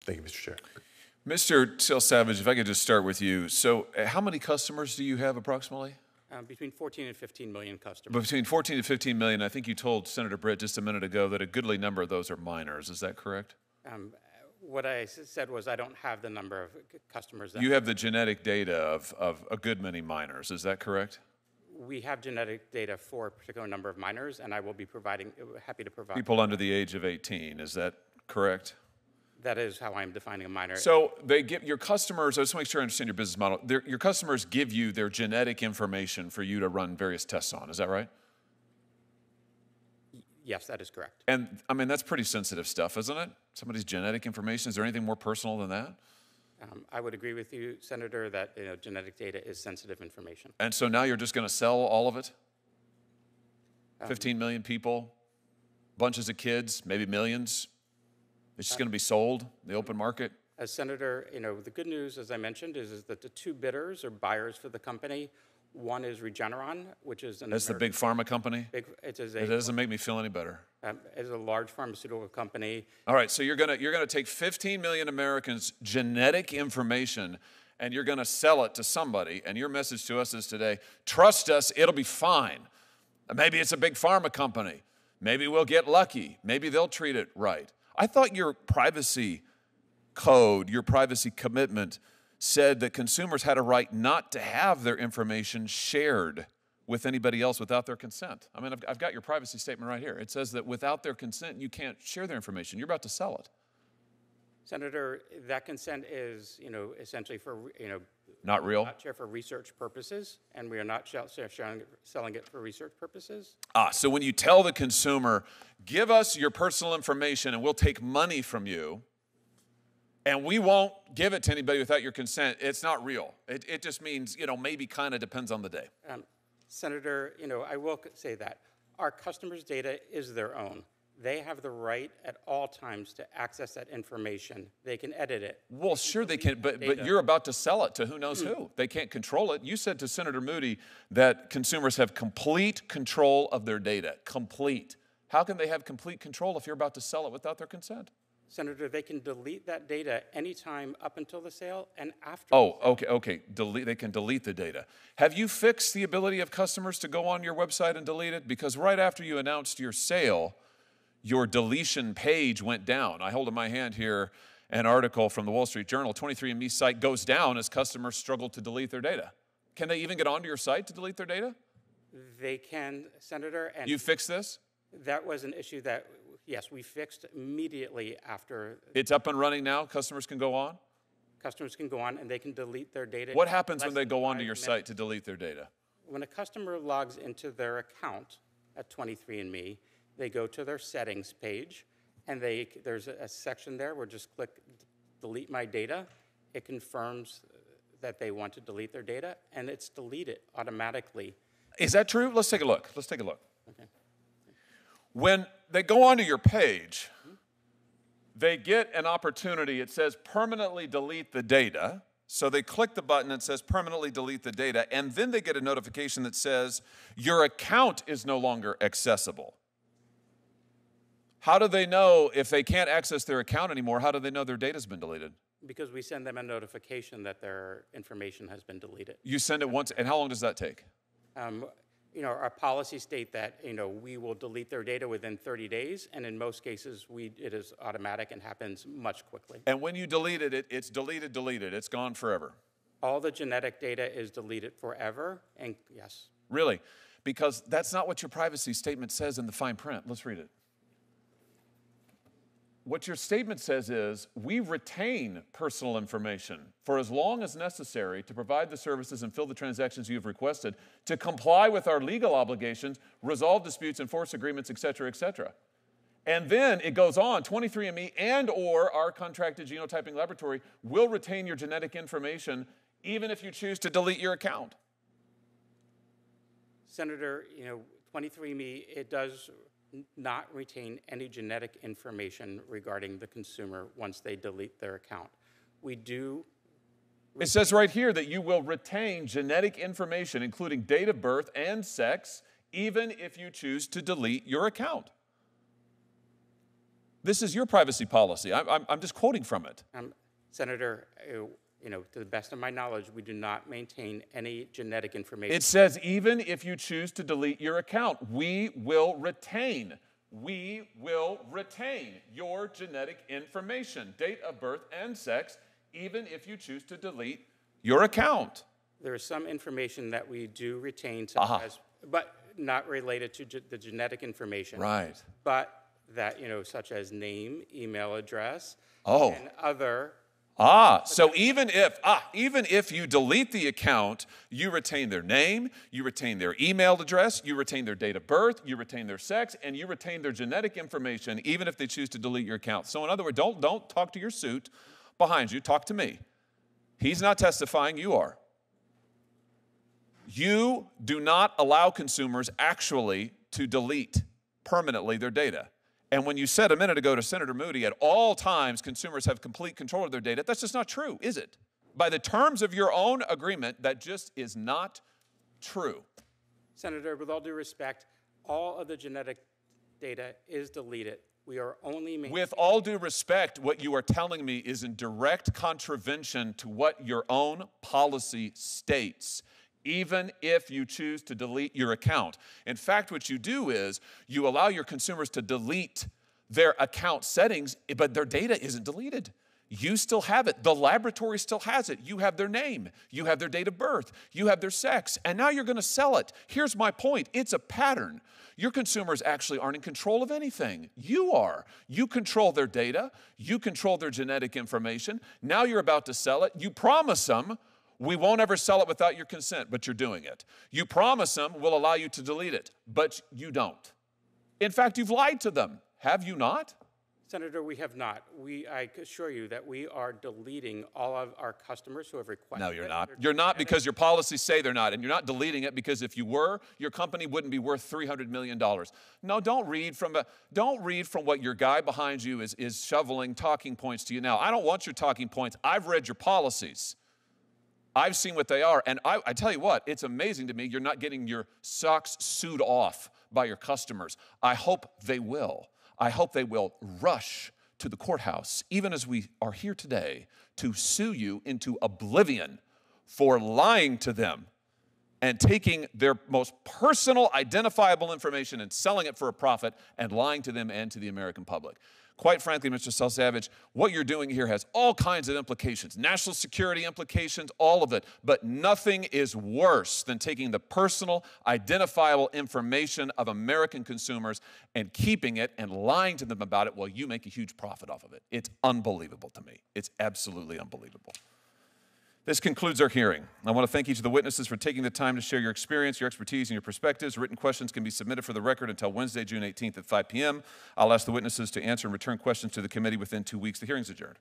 Thank you, Mr. Chair. Mr. Selsavage, if I could just start with you. So how many customers do you have approximately? Between 14 and 15 million customers. Between 14 to 15 million. I think you told Senator Britt just a minute ago that a goodly number of those are minors. Is that correct? What I said was I don't have the number of customers. You have the genetic data of a good many minors. Is that correct? We have genetic data for a particular number of minors, and I will be happy to provide. People under the age of 18. Is that correct? That is how I'm defining a minor. So they give your customers, I just want to make sure I understand your business model. Your customers give you their genetic information for you to run various tests on. Is that right? Yes, that is correct. And I mean, that's pretty sensitive stuff, isn't it? Somebody's genetic information. Is there anything more personal than that? I would agree with you, Senator, that genetic data is sensitive information. And so now you're just going to sell all of it? 15 million people, bunches of kids, maybe millions. It's just going to be sold in the open market? As Senator, the good news, as I mentioned, is that the two bidders or buyers for the company, one is Regeneron, which is That's the big pharma company? It doesn't make me feel any better. It is a large pharmaceutical company. All right, so you're gonna take 15 million Americans' genetic information and you're gonna sell it to somebody, and your message to us is today, trust us, it'll be fine. Maybe it's a big pharma company. Maybe we'll get lucky. Maybe they'll treat it right. I thought your privacy code, your privacy commitment said that consumers had a right not to have their information shared with anybody else without their consent. I mean, I've got your privacy statement right here. It says that without their consent, you can't share their information. You're about to sell it. Senator, that consent is, essentially for, not real? Not share for research purposes, and we are not selling it for research purposes. So when you tell the consumer, give us your personal information and we'll take money from you, and we won't give it to anybody without your consent, it's not real. It just means, maybe kind of depends on the day. Senator, I will say that our customers' data is their own. They have the right at all times to access that information. They can edit it. Well, sure they can, but you're about to sell it to who knows who. They can't control it. You said to Senator Moody that consumers have complete control of their data. Complete. How can they have complete control if you're about to sell it without their consent? Senator, they can delete that data anytime up until the sale and after. Oh, okay. They can delete the data. Have you fixed the ability of customers to go on your website and delete it? Because right after you announced your sale, your deletion page went down. I hold in my hand here an article from the Wall Street Journal. 23andMe site goes down as customers struggle to delete their data. Can they even get onto your site to delete their data? They can, Senator. And you fixed this? That was an issue that, yes, we fixed immediately after. It's up and running now? Customers can go on? Customers can go on and they can delete their data. What happens when they go onto your site to delete their data? When a customer logs into their account at 23andMe, they go to their settings page, and there's a section there where just click delete my data. It confirms that they want to delete their data, and it's deleted automatically. Is that true? Let's take a look. Okay. When they go onto your page, they get an opportunity. It says permanently delete the data. So they click the button that says permanently delete the data, and then they get a notification that says your account is no longer accessible. How do they know if they can't access their account anymore? How do they know their data's been deleted? Because we send them a notification that their information has been deleted. You send it once, and how long does that take? Our policies state that we will delete their data within 30 days, and in most cases, it is automatic and happens much quickly. And when you delete it, it's deleted. It's gone forever. All the genetic data is deleted forever, and yes. Really? Because that's not what your privacy statement says in the fine print. Let's read it. What your statement says is, we retain personal information for as long as necessary to provide the services and fill the transactions you have requested, to comply with our legal obligations, resolve disputes, enforce agreements, et cetera, et cetera. And then it goes on, 23andMe and or our contracted genotyping laboratory will retain your genetic information even if you choose to delete your account. Senator, 23andMe, it does not retain any genetic information regarding the consumer once they delete their account. We do. It says right here that you will retain genetic information, including date of birth and sex, even if you choose to delete your account. This is your privacy policy. I'm just quoting from it. Senator, to the best of my knowledge, we do not maintain any genetic information. It says even if you choose to delete your account, we will retain your genetic information, date of birth and sex, even if you choose to delete your account. There is some information that we do retain, such as, but not related to the genetic information. Right. But that, such as name, email address, Oh. and other. So even if you delete the account, you retain their name, you retain their email address, you retain their date of birth, you retain their sex, and you retain their genetic information, even if they choose to delete your account. So in other words, don't talk to your suit behind you, talk to me. He's not testifying, you are. You do not allow consumers actually to delete permanently their data. And when you said a minute ago to Senator Moody, at all times consumers have complete control of their data, that's just not true, is it? By the terms of your own agreement, that just is not true. Senator, with all due respect, all of the genetic data is deleted. We are only With all due respect, what you are telling me is in direct contravention to what your own policy states, even if you choose to delete your account. In fact, what you do is you allow your consumers to delete their account settings, but their data isn't deleted. You still have it. The laboratory still has it. You have their name. You have their date of birth. You have their sex. And now you're going to sell it. Here's my point. It's a pattern. Your consumers actually aren't in control of anything. You are. You control their data. You control their genetic information. Now you're about to sell it. You promise them, we won't ever sell it without your consent, but you're doing it. You promise them we'll allow you to delete it, but you don't. In fact, you've lied to them. Have you not? Senator, we have not. I assure you that we are deleting all of our customers who have requested. No, you're not. You're not, because your policies say they're not, and you're not deleting it because if you were, your company wouldn't be worth $300 million. No, don't read from what your guy behind you is shoveling talking points to you now. I don't want your talking points. I've read your policies. I've seen what they are, and I tell you what, it's amazing to me you're not getting your socks sewed off by your customers. I hope they will. I hope they will rush to the courthouse, even as we are here today, to sue you into oblivion for lying to them and taking their most personal, identifiable information and selling it for a profit and lying to them and to the American public. Quite frankly, Mr. Selsavage, what you're doing here has all kinds of implications, national security implications, all of it, but nothing is worse than taking the personal, identifiable information of American consumers and keeping it and lying to them about it while you make a huge profit off of it. It's unbelievable to me. It's absolutely unbelievable. This concludes our hearing. I want to thank each of the witnesses for taking the time to share your experience, your expertise, and your perspectives. Written questions can be submitted for the record until Wednesday, June 18th at 5 p.m. I'll ask the witnesses to answer and return questions to the committee within 2 weeks. The hearing's adjourned.